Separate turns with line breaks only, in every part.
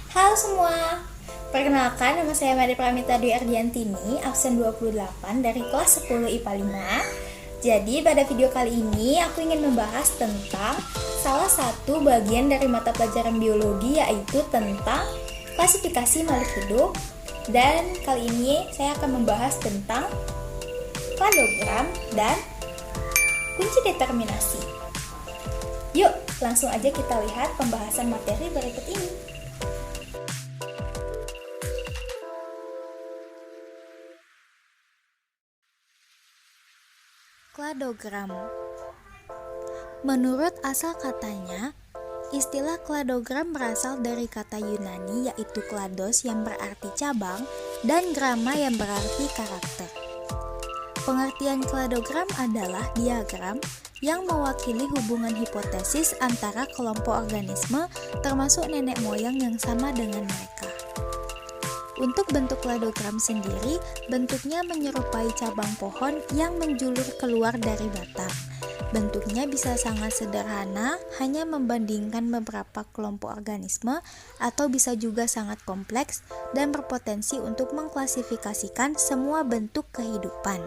Halo semua, perkenalkan nama saya Made Pramita Dwi Ardiantini, absen 28 dari kelas 10 IPA 5. Jadi pada video kali ini aku ingin membahas tentang salah satu bagian dari mata pelajaran biologi, yaitu tentang klasifikasi makhluk hidup. Dan kali ini saya akan membahas tentang kladogram dan kunci determinasi. Yuk, langsung aja kita lihat pembahasan materi berikut ini. Kladogram. Menurut asal katanya, istilah kladogram berasal dari kata Yunani yaitu klados yang berarti cabang dan grama yang berarti karakter. Pengertian kladogram adalah diagram yang mewakili hubungan hipotesis antara kelompok organisme termasuk nenek moyang yang sama dengan mereka. Untuk bentuk kladogram sendiri, bentuknya menyerupai cabang pohon yang menjulur keluar dari batang. Bentuknya bisa sangat sederhana, hanya membandingkan beberapa kelompok organisme, atau bisa juga sangat kompleks dan berpotensi untuk mengklasifikasikan semua bentuk kehidupan.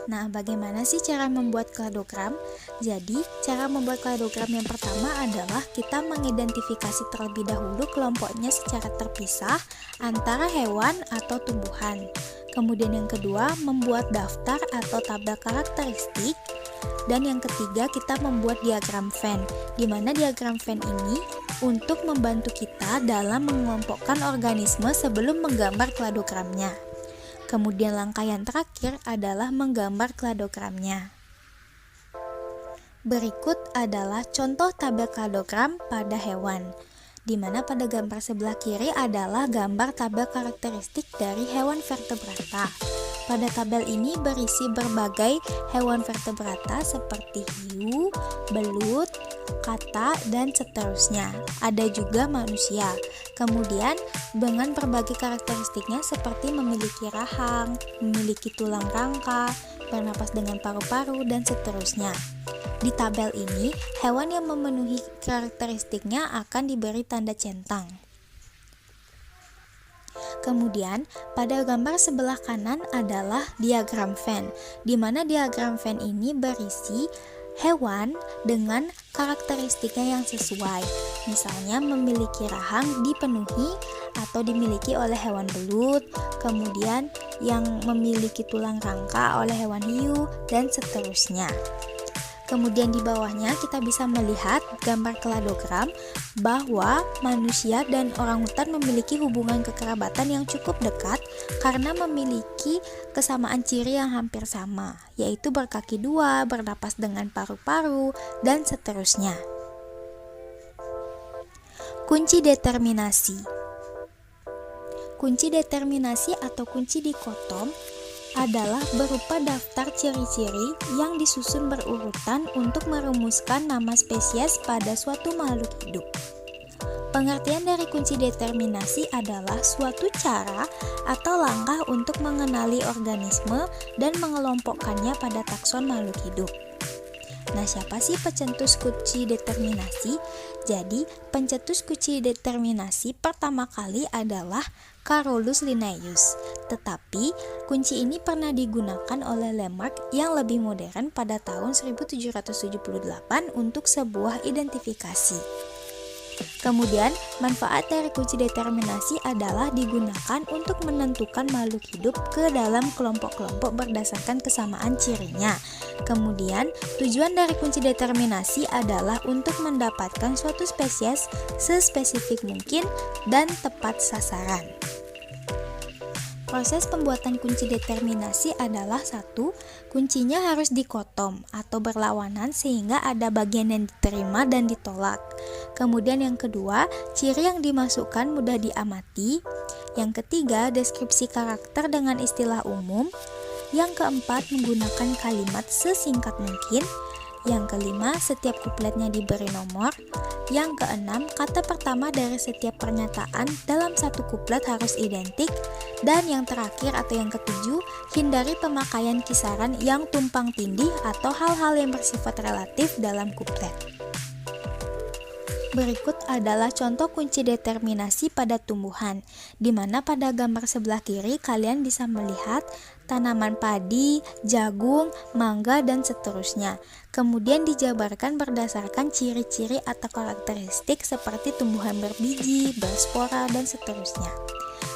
Nah, bagaimana sih cara membuat kladogram? Jadi, cara membuat kladogram yang pertama adalah kita mengidentifikasi terlebih dahulu kelompoknya secara terpisah antara hewan atau tumbuhan. Kemudian yang kedua, membuat daftar atau tabel karakteristik. Dan yang ketiga, kita membuat diagram Venn, di mana diagram Venn ini untuk membantu kita dalam mengelompokkan organisme sebelum menggambar kladogramnya. Kemudian langkah yang terakhir adalah menggambar kladogramnya. Berikut adalah contoh tabel kladogram pada hewan, di mana pada gambar sebelah kiri adalah gambar tabel karakteristik dari hewan vertebrata. Pada tabel ini berisi berbagai hewan vertebrata seperti hiu, belut, kata, dan seterusnya. Ada juga manusia. Kemudian dengan berbagai karakteristiknya seperti memiliki rahang, memiliki tulang rangka, bernapas dengan paru-paru, dan seterusnya. Di tabel ini, hewan yang memenuhi karakteristiknya akan diberi tanda centang. Kemudian, pada gambar sebelah kanan adalah diagram Venn, di mana diagram Venn ini berisi hewan dengan karakteristiknya yang sesuai. Misalnya memiliki rahang dipenuhi atau dimiliki oleh hewan belut, kemudian yang memiliki tulang rangka oleh hewan hiu, dan seterusnya. Kemudian di bawahnya kita bisa melihat gambar kladogram bahwa manusia dan orangutan memiliki hubungan kekerabatan yang cukup dekat karena memiliki kesamaan ciri yang hampir sama, yaitu berkaki dua, bernapas dengan paru-paru, dan seterusnya. Kunci determinasi. Kunci determinasi atau kunci dikotom adalah berupa daftar ciri-ciri yang disusun berurutan untuk merumuskan nama spesies pada suatu makhluk hidup. Pengertian dari kunci determinasi adalah suatu cara atau langkah untuk mengenali organisme dan mengelompokkannya pada takson makhluk hidup. Nah, siapa sih pencetus kunci determinasi? Jadi, pencetus kunci determinasi pertama kali adalah Carolus Linnaeus. Tetapi, kunci ini pernah digunakan oleh Lamarck yang lebih modern pada tahun 1778 untuk sebuah identifikasi. Kemudian, manfaat dari kunci determinasi adalah digunakan untuk menentukan makhluk hidup ke dalam kelompok-kelompok berdasarkan kesamaan cirinya. Kemudian, tujuan dari kunci determinasi adalah untuk mendapatkan suatu spesies sespesifik mungkin dan tepat sasaran. Proses pembuatan kunci determinasi adalah satu, kuncinya harus dikotom atau berlawanan sehingga ada bagian yang diterima dan ditolak. Kemudian yang kedua, ciri yang dimasukkan mudah diamati. Yang ketiga, deskripsi karakter dengan istilah umum. Yang keempat, menggunakan kalimat sesingkat mungkin. Yang kelima, setiap kupletnya diberi nomor. Yang keenam, kata pertama dari setiap pernyataan dalam satu kuplet harus identik. Dan yang terakhir atau yang ketujuh, hindari pemakaian kisaran yang tumpang tindih atau hal-hal yang bersifat relatif dalam kuplet. Berikut adalah contoh kunci determinasi pada tumbuhan, di mana pada gambar sebelah kiri kalian bisa melihat tanaman padi, jagung, mangga, dan seterusnya. Kemudian dijabarkan berdasarkan ciri-ciri atau karakteristik seperti tumbuhan berbiji, berspora, dan seterusnya.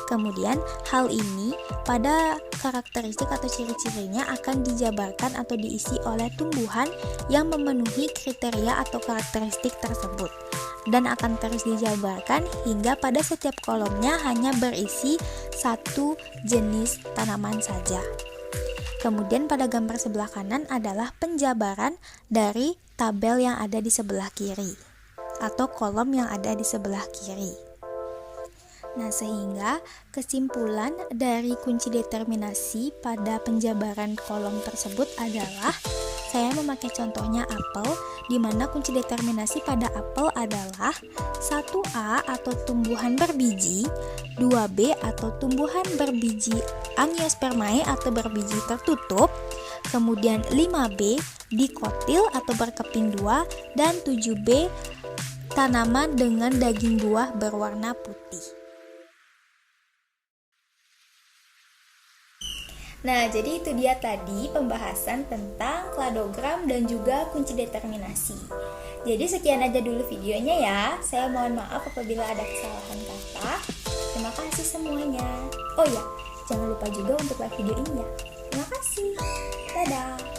Kemudian hal ini pada karakteristik atau ciri-cirinya akan dijabarkan atau diisi oleh tumbuhan yang memenuhi kriteria atau karakteristik tersebut, dan akan terus dijabarkan hingga pada setiap kolomnya hanya berisi satu jenis tanaman saja. Kemudian pada gambar sebelah kanan adalah penjabaran dari tabel yang ada di sebelah kiri atau kolom yang ada di sebelah kiri. Nah, sehingga kesimpulan dari kunci determinasi pada penjabaran kolom tersebut adalah saya memakai contohnya apel, di mana kunci determinasi pada apel adalah 1A atau tumbuhan berbiji, 2B atau tumbuhan berbiji Angiospermae atau berbiji tertutup, kemudian 5B dikotil atau berkeping 2, dan 7B tanaman dengan daging buah berwarna putih. Nah, jadi itu dia tadi pembahasan tentang kladogram dan juga kunci determinasi. Jadi sekian aja dulu videonya ya. Saya mohon maaf apabila ada kesalahan kata. Terima kasih semuanya. Oh ya, jangan lupa juga untuk like video ini ya. Terima kasih. Dadah.